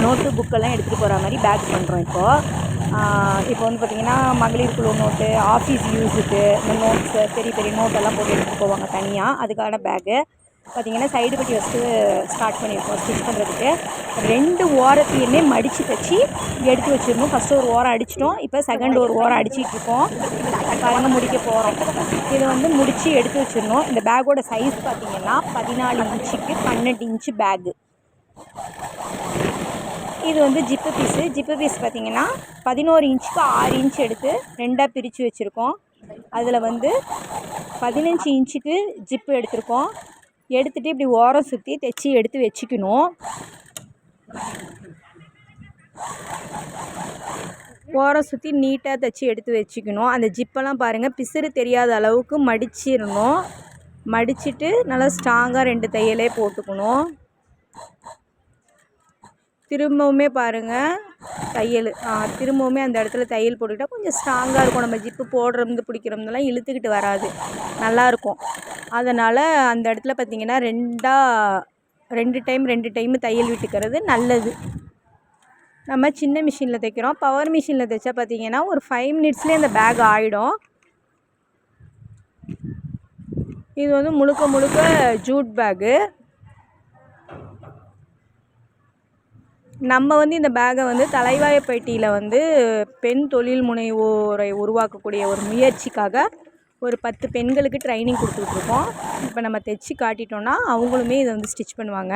Note புக்கெல்லாம் எடுத்துகிட்டு போகிற மாதிரி பேக் பண்ணுறோம் இப்போ வந்து பார்த்திங்கன்னா மகளிர் குழு நோட்டு, ஆஃபீஸ் யூஸுக்கு இந்த நோட்ஸு பெரிய பெரிய நோட்டெல்லாம் போட்டு எடுத்துகிட்டு போவாங்க தனியாக. அதுக்கான பேக்கு பார்த்திங்கன்னா சைடு பட்டி ஃபஸ்ட்டு ஸ்டார்ட் பண்ணியிருக்கோம் ஸ்டிச் பண்ணுறதுக்கு. 2 ஓரத்தையுமே மடித்து தைச்சி எடுத்து வச்சிடணும். ஃபஸ்ட்டு ஒரு ஓரம் அடிச்சிட்டோம், இப்போ செகண்ட் ஒரு ஓரம் அடிச்சிட்ருக்கோம். பாருங்க முடிக்க போகிறோம். இதை வந்து முடித்து எடுத்து வச்சிடணும். இந்த பேக்கோட சைஸ் பார்த்திங்கன்னா 14 இன்ச்சுக்கு 12 இன்ச்சு பேக்கு. இது வந்து ஜிப்பு பீஸ் பார்த்திங்கன்னா 11 இன்ச்சுக்கு 6 இன்ச் எடுத்து 2ஆக பிரித்து வச்சுருக்கோம். அதில் வந்து 15 இன்ச்சுக்கு ஜிப்பு எடுத்திருக்கோம். எடுத்துகிட்டு இப்படி ஓரம் சுற்றி தைச்சி எடுத்து வச்சுக்கணும். ஓரம் சுற்றி நீட்டாக தைச்சி எடுத்து வச்சுக்கணும். அந்த ஜிப்பெல்லாம் பாருங்கள் பிசுறு தெரியாத அளவுக்கு மடிச்சிடணும். மடிச்சுட்டு நல்லா ஸ்ட்ராங்காக 2 தையலே போட்டுக்கணும். திரும்பவுமே பாருங்கள் தையல் திரும்பவுமே அந்த இடத்துல தையல் போட்டுக்கிட்டால் கொஞ்சம் ஸ்ட்ராங்காக இருக்கும். நம்ம ஜிப்பு போடுறது பிடிக்கிறோம்லாம் இழுத்துக்கிட்டு வராது, நல்லாயிருக்கும். அதனால் அந்த இடத்துல பார்த்திங்கன்னா 2 டைம் தையல் விட்டுக்கிறது நல்லது. நம்ம சின்ன மிஷினில் தைக்கிறோம். பவர் மிஷினில் தைச்சா பார்த்திங்கன்னா ஒரு 5 மினிட்ஸ்லேயே அந்த பேக் ஆகிடும். இது வந்து முழுக்க ஜூட் பேக்கு. நம்ம வந்து இந்த பேக்கை வந்து தலைவாயப்பட்டியில் வந்து பெண் தொழில் முனைவோரை உருவாக்கக்கூடிய ஒரு முயற்சிக்காக ஒரு 10 பெண்களுக்கு ட்ரைனிங் கொடுத்துட்ருக்கோம். இப்போ நம்ம தைச்சி காட்டிட்டோன்னா அவங்களுமே இதை வந்து ஸ்டிச் பண்ணுவாங்க.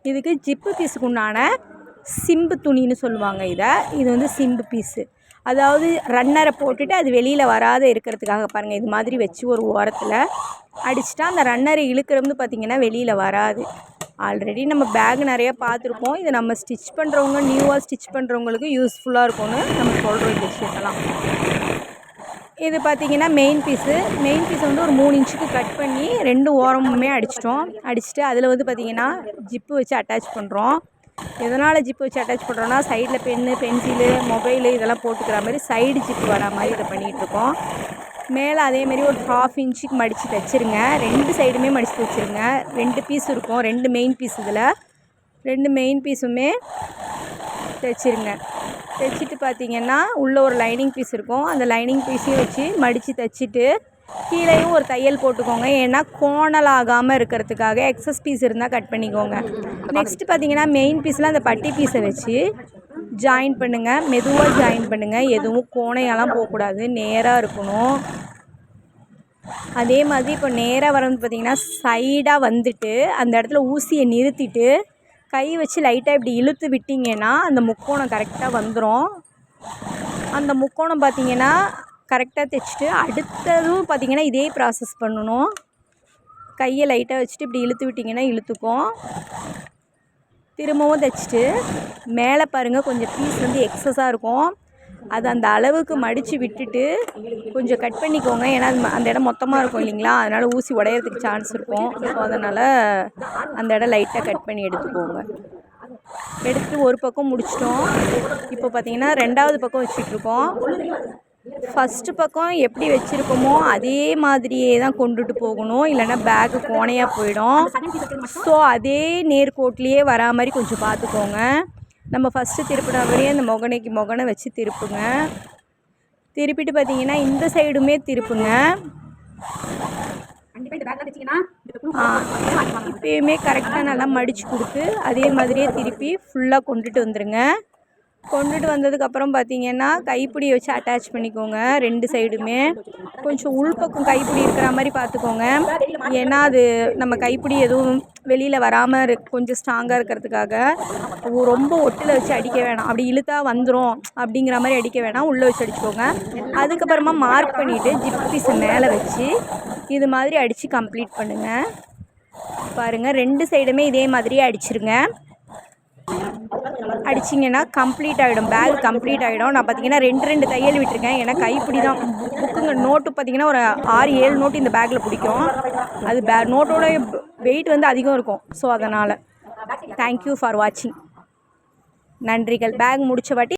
இதுக்கு ஜிப்பு பீஸுக்கு உண்டான சிம்பு துணின்னு சொல்லுவாங்க. இது வந்து சிம்பு பீஸு, அதாவது ரன்னரை போட்டுட்டு அது வெளியில் வராத இருக்கிறதுக்காக பாருங்கள் இது மாதிரி வச்சு ஒரு ஓரத்தில் அடிச்சிட்டா அந்த ரன்னரை இழுக்கிறது பார்த்திங்கன்னா வெளியில் வராது. ஆல்ரெடி நம்ம பேக் நிறையா பார்த்துருப்போம். இதை நம்ம ஸ்டிச் பண்ணுறவங்க நியூவாக ஸ்டிச் பண்ணுறவங்களுக்கு யூஸ்ஃபுல்லாக இருக்கும்னு நம்ம சொல்கிறோம் இந்த விஷயத்தெல்லாம். இது பார்த்திங்கன்னா மெயின் பீஸை வந்து ஒரு 3 இன்ச்சுக்கு கட் பண்ணி 2 ஓரமுமே அடிச்சுட்டு அதில் வந்து பார்த்திங்கன்னா ஜிப்பு வச்சு அட்டாச் பண்ணுறோம். எதனால் ஜிப்பு வச்சு அட்டாச் பண்ணுறோன்னா சைடில் பென்னு, பென்சிலு, மொபைலு இதெல்லாம் போட்டுக்கிற மாதிரி சைடு ஜிப்பு வரா மாதிரி இதை பண்ணிகிட்ருக்கோம். மேலே அதேமாரி ஒரு 1/2 இன்ச்சுக்கு மடித்து தைச்சிருங்க. 2 சைடுமே மடித்து தைச்சிருங்க. 2 பீஸ் இருக்கும், 2 மெயின் பீஸ். இதில் 2 மெயின் பீஸுமே தைச்சிருங்க. தைச்சிட்டு பார்த்திங்கன்னா உள்ளே ஒரு லைனிங் பீஸ் இருக்கும். அந்த லைனிங் பீஸையும் வச்சு மடித்து தைச்சிட்டு கீழேயும் ஒரு தையல் போட்டுக்கோங்க. ஏன்னா கோணல் ஆகாமல் இருக்கிறதுக்காக எக்ஸஸ் பீஸ் இருந்தால் கட் பண்ணிக்கோங்க. நெக்ஸ்ட்டு பார்த்திங்கன்னா மெயின் பீஸில் அந்த பட்டி பீஸை வச்சு ஜாயின் பண்ணுங்கள். மெதுவாக ஜாயின் பண்ணுங்கள். எதுவும் கோணையெல்லாம் போகக்கூடாது, நேராக இருக்கணும். அதே மாதிரி இப்போ நேராக வரது பார்த்திங்கன்னா சைடாக வந்துட்டு அந்த இடத்துல ஊசியை நிறுத்திட்டு கை வச்சு லைட்டாக இப்படி இழுத்து விட்டிங்கன்னா அந்த முக்கோணம் கரெக்டாக வந்துடும். அந்த முக்கோணம் பார்த்திங்கன்னா கரெக்டாக தைச்சிட்டு அடுத்ததும் பார்த்திங்கன்னா இதே ப்ராசஸ் பண்ணணும். கையை லைட்டாக வச்சுட்டு இப்படி இழுத்து விட்டிங்கன்னா இழுத்துக்கும். திரும்பவும் தைச்சிட்டு மேலே பாருங்கள் கொஞ்சம் பீஸ் வந்து எக்ஸஸாக இருக்கும். அது அந்த அளவுக்கு மடித்து விட்டுட்டு கொஞ்சம் கட் பண்ணிக்கோங்க. ஏன்னா அந்த இடம் மொத்தமாக இருக்கும் இல்லைங்களா, அதனால் ஊசி உடையிறதுக்கு சான்ஸ் இருக்கும். ஸோ அதனால் அந்த இடம் லைட்டாக கட் பண்ணி எடுத்துக்கோங்க. எடுத்து ஒரு பக்கம் முடிச்சிட்டோம். இப்போ பார்த்திங்கன்னா 2வது பக்கம் வச்சிட்ருக்கோம். ஃபஸ்ட்டு பக்கம் எப்படி வச்சுருக்கோமோ அதே மாதிரியே தான் கொண்டுட்டு போகணும், இல்லைன்னா பேக்கு கோணையாக போயிடும். ஸோ அதே நேர்கோட்லேயே வரா மாதிரி கொஞ்சம் பார்த்துக்கோங்க. நம்ம ஃபஸ்ட்டு திருப்பின மாதிரியே அந்த முகனை வச்சு திருப்புங்க. திருப்பிட்டு பார்த்திங்கன்னா இந்த சைடுமே திருப்புங்க. இப்போயுமே கரெக்டாக நல்லா மடித்து கொடுத்து அதே மாதிரியே திருப்பி ஃபுல்லாக கொண்டுட்டு வந்துடுங்க. கொண்டுட்டு வந்ததுக்கப்புறம் பார்த்திங்கன்னா கைப்பிடி வச்சு அட்டாச் பண்ணிக்கோங்க. 2 சைடுமே கொஞ்சம் உள்பக்கம் கைப்பிடி இருக்கிற மாதிரி பார்த்துக்கோங்க. ஏன்னா அது நம்ம கைப்பிடி எதுவும் வெளியில் வராமல் கொஞ்சம் ஸ்ட்ராங்காக இருக்கிறதுக்காக. ரொம்ப ஒட்டில் வச்சு அடிக்க வேணாம், அப்படி இழுத்தா வந்துடும் அப்படிங்கிற மாதிரி அடிக்க வேணாம், உள்ளே வச்சு அடிச்சுக்கோங்க. அதுக்கப்புறமா மார்க் பண்ணிவிட்டு ஜிப் பீஸை மேலே வச்சு இது மாதிரி அடித்து கம்ப்ளீட் பண்ணுங்கள். பாருங்கள் 2 சைடுமே இதே மாதிரியே அடிச்சிருங்க. அடிச்சிங்கன்னா கம்ப்ளீட் ஆகிடும், பேக் கம்ப்ளீட் ஆகிடும். நான் பார்த்திங்கன்னா 2 தையல் விட்டுருக்கேன். ஏன்னா கைப்பிடி தான் புக்குங்க நோட்டு பார்த்திங்கன்னா ஒரு 6-7 நோட்டு இந்த பேக்கில் பிடிக்கும். அது நோட்டோட வெயிட் வந்து அதிகம் இருக்கும். ஸோ அதனால் தேங்க்யூ ஃபார் வாட்சிங். நன்றிகள். பேக் முடித்த வாட்டி